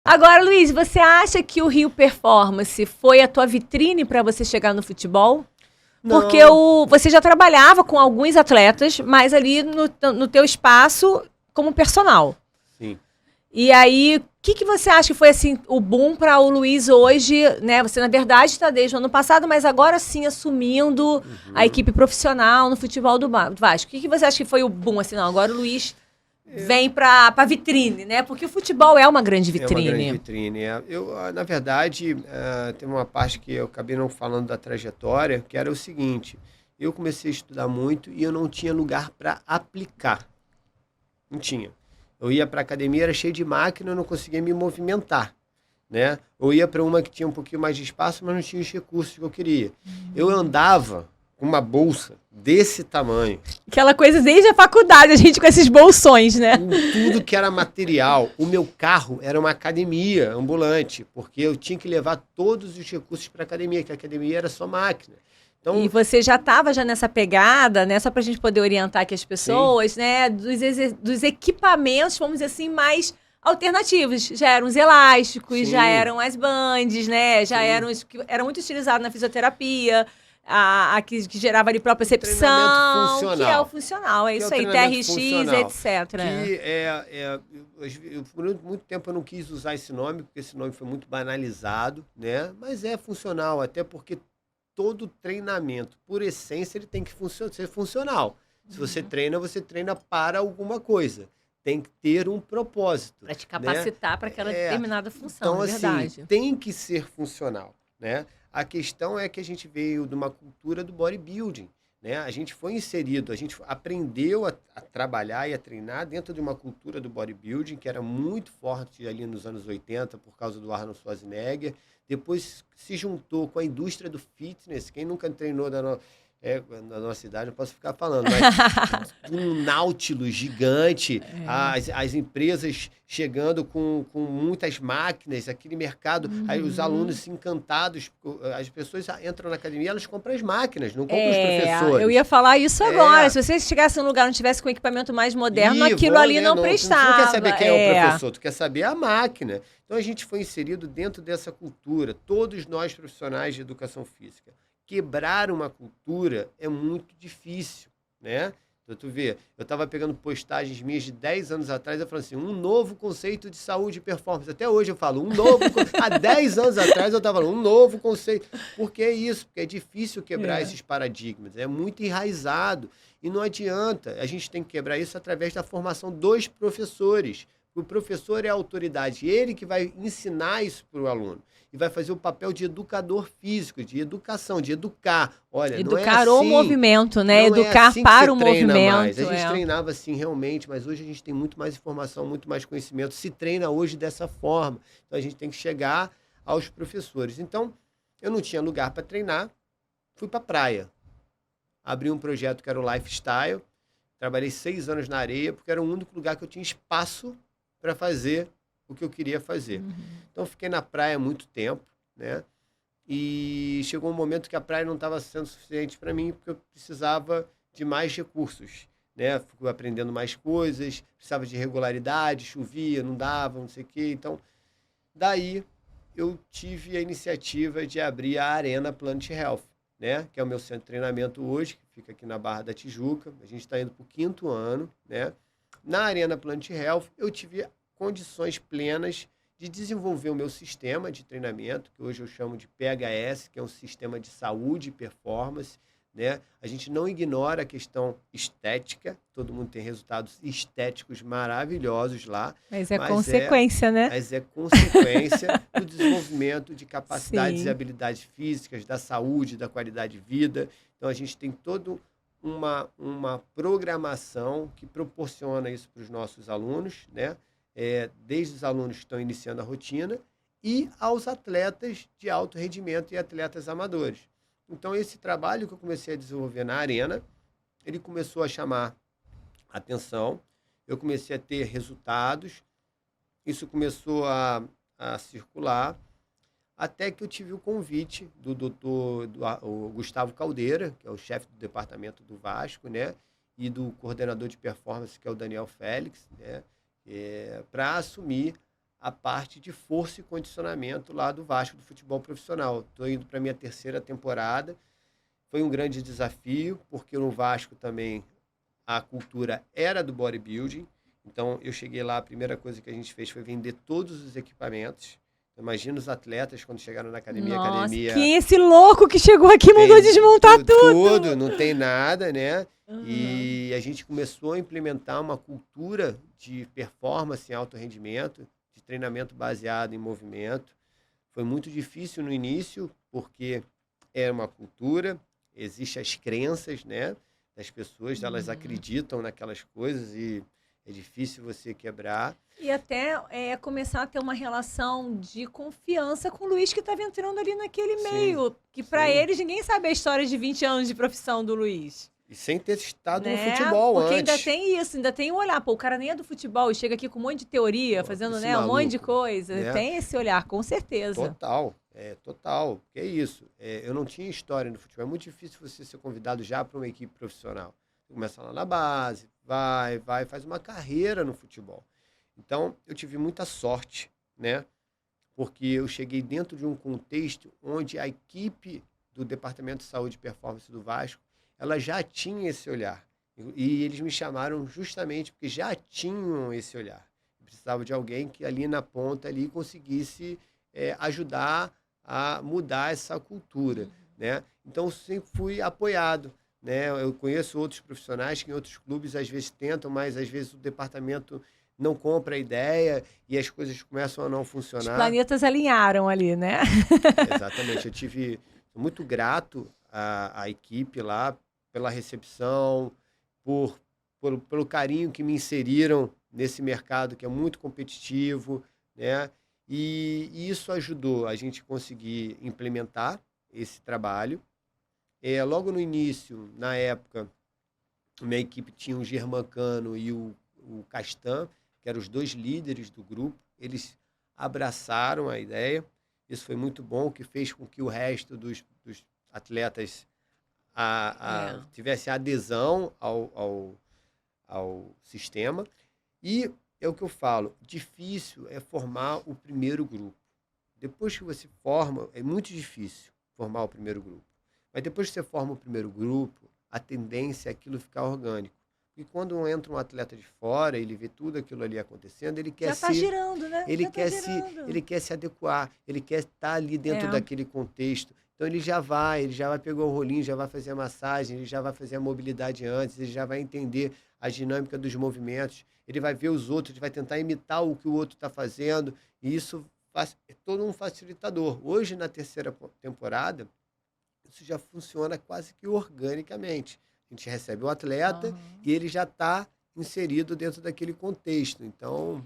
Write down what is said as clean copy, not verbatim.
Agora, Luiz, você acha que o Rio Performance foi a tua vitrine para você chegar no futebol? Não. Porque você já trabalhava com alguns atletas, mas ali no teu espaço como personal. Sim. E aí, o que você acha que foi assim, o boom para o Luiz hoje, né? Você, na verdade, está desde o ano passado, mas agora sim assumindo a equipe profissional no futebol do Vasco. O que você acha que foi o boom? Assim, não, agora o Luiz vem para a vitrine, né? Porque o futebol é uma grande vitrine. É uma grande vitrine. Eu, na verdade, tem uma parte que eu acabei não falando da trajetória, que era o seguinte: eu comecei a estudar muito e eu não tinha lugar para aplicar. Não tinha. Eu ia para a academia, era cheio de máquina, eu não conseguia me movimentar, né? Eu ia para uma que tinha um pouquinho mais de espaço, mas não tinha os recursos que eu queria. Eu andava com uma bolsa desse tamanho. Aquela coisa desde a faculdade, a gente com esses bolsões, né? Com tudo que era material. O meu carro era uma academia ambulante, porque eu tinha que levar todos os recursos para a academia, que a academia era só máquina. Então, e você já estava já nessa pegada, né? Só para a gente poder orientar aqui as pessoas, sim, né? Dos equipamentos, vamos dizer assim, mais alternativos. Já eram os elásticos, sim, já eram as bandes, né? Já eram os que eram muito utilizados na fisioterapia, a que gerava ali propriocepção, que é o funcional, é isso aí, TRX, etc. Que por muito tempo eu não quis usar esse nome, porque esse nome foi muito banalizado, né? Mas é funcional, até porque todo treinamento, por essência, ele tem que ser funcional. Se você treina para alguma coisa. Tem que ter um propósito. Para te capacitar, né, para aquela determinada função, então, é verdade. Assim, tem que ser funcional, né? A questão é que a gente veio de uma cultura do bodybuilding, né? A gente foi inserido, a gente aprendeu a trabalhar e a treinar dentro de uma cultura do bodybuilding que era muito forte ali nos anos 80 por causa do Arnold Schwarzenegger. Depois se juntou com a indústria do fitness. Quem nunca treinou na nossa idade, não posso ficar falando, mas um Nautilus gigante, as empresas chegando com muitas máquinas, aquele mercado, aí os alunos encantados, as pessoas entram na academia, elas compram as máquinas, não compram os professores. Eu ia falar isso agora, se você chegasse num lugar e não tivesse com equipamento mais moderno, aquilo ali não prestava. Tu não quer saber quem é o professor, tu quer saber a máquina. Então a gente foi inserido dentro dessa cultura, todos nós profissionais de educação física. Quebrar uma cultura é muito difícil, né? Então, tu vê, eu estava pegando postagens minhas de 10 anos atrás, eu falo assim, um novo conceito de saúde e performance. Até hoje eu falo, há 10 anos atrás eu estava falando, um novo conceito. Por que isso? Porque é difícil quebrar esses paradigmas, é muito enraizado. E não adianta, a gente tem que quebrar isso através da formação dos professores. O professor é a autoridade, ele que vai ensinar isso para o aluno. E vai fazer o papel de educador físico, de educação, de educar. Olha, educar não é assim, o movimento, né? Educar é assim para o movimento. Mais. A gente treinava assim realmente, mas hoje a gente tem muito mais informação, muito mais conhecimento. Se treina hoje dessa forma. Então a gente tem que chegar aos professores. Então, eu não tinha lugar para treinar, fui para a praia. Abri um projeto que era o Lifestyle. Trabalhei 6 anos na areia, porque era o único lugar que eu tinha espaço para fazer o que eu queria fazer. Então, fiquei na praia muito tempo, né? E chegou um momento que a praia não estava sendo suficiente para mim, porque eu precisava de mais recursos, né? Fui aprendendo mais coisas, precisava de regularidade, chovia, não dava, não sei o quê. Então, daí eu tive a iniciativa de abrir a Arena Planet Health, né? Que é o meu centro de treinamento hoje, que fica aqui na Barra da Tijuca. A gente está indo para o 5º ano, né? Na Arena Planet Health, eu tive condições plenas de desenvolver o meu sistema de treinamento, que hoje eu chamo de PHS, que é um sistema de saúde e performance, né? A gente não ignora a questão estética, todo mundo tem resultados estéticos maravilhosos lá. Mas é consequência, né? Mas é consequência do desenvolvimento de capacidades Sim. e habilidades físicas, da saúde, da qualidade de vida. Então, a gente tem todo uma programação que proporciona isso para os nossos alunos, né? Desde os alunos que estão iniciando a rotina e aos atletas de alto rendimento e atletas amadores. Então, esse trabalho que eu comecei a desenvolver na Arena, ele começou a chamar atenção, eu comecei a ter resultados, isso começou a circular, até que eu tive o convite do doutor o Gustavo Caldeira, que é o chefe do departamento do Vasco, né? E do coordenador de performance, que é o Daniel Félix, né? Para assumir a parte de força e condicionamento lá do Vasco, do futebol profissional. Estou indo para a minha 3ª temporada. Foi um grande desafio, porque no Vasco também a cultura era do bodybuilding. Então, eu cheguei lá, a primeira coisa que a gente fez foi vender todos os equipamentos. Imagina os atletas quando chegaram na academia. Nossa, Academia quem é esse louco que chegou aqui e mandou desmontar tudo? Não tem nada, né? Uhum. E a gente começou a implementar uma cultura de performance em alto rendimento, de treinamento baseado em movimento. Foi muito difícil no início, porque é uma cultura, existem as crenças, né, das pessoas, elas acreditam naquelas coisas e é difícil você quebrar. E até começar a ter uma relação de confiança com o Luiz, que estava entrando ali naquele meio. Que para eles, ninguém sabe a história de 20 anos de profissão do Luiz. E sem ter estado né? no futebol Porque antes. ainda tem isso, ainda tem um olhar. Pô, o cara nem é do futebol e chega aqui com um monte de teoria, fazendo né, um monte de coisa. Né? Tem esse olhar, com certeza. Total, total. Que é isso. Eu não tinha história no futebol. É muito difícil você ser convidado já para uma equipe profissional. Você começa lá na base, faz uma carreira no futebol. Então, eu tive muita sorte, né? Porque eu cheguei dentro de um contexto onde a equipe do Departamento de Saúde e Performance do Vasco, ela já tinha esse olhar. E eles me chamaram justamente porque já tinham esse olhar. Eu precisava de alguém que ali na ponta ali conseguisse ajudar a mudar essa cultura, né? Então, eu sempre fui apoiado, né? Eu conheço outros profissionais que em outros clubes às vezes tentam, mas às vezes o departamento não compra a ideia e as coisas começam a não funcionar. Os planetas alinharam ali, né? Exatamente. Eu tive muito grato à equipe lá pela recepção, pelo carinho que me inseriram nesse mercado que é muito competitivo, né? E isso ajudou a gente conseguir implementar esse trabalho. Logo no início, na época, minha equipe tinha o Germancano e o Castan, que eram os 2 líderes do grupo. Eles abraçaram a ideia. Isso foi muito bom, que fez com que o resto dos atletas tivesse adesão ao sistema. E é o que eu falo, difícil é formar o primeiro grupo. Depois que você forma, é muito difícil formar o primeiro grupo. Mas depois que você forma o primeiro grupo, a tendência é aquilo ficar orgânico. E quando entra um atleta de fora, ele vê tudo aquilo ali acontecendo, ele quer girando, né? Ele quer se adequar, ele quer estar ali dentro daquele contexto. Então ele já vai pegar o rolinho, já vai fazer a massagem, ele já vai fazer a mobilidade antes, ele já vai entender a dinâmica dos movimentos, ele vai ver os outros, ele vai tentar imitar o que o outro está fazendo, e isso é todo um facilitador. Hoje, na 3ª temporada, isso já funciona quase que organicamente. A gente recebe o atleta e ele já está inserido dentro daquele contexto. Então,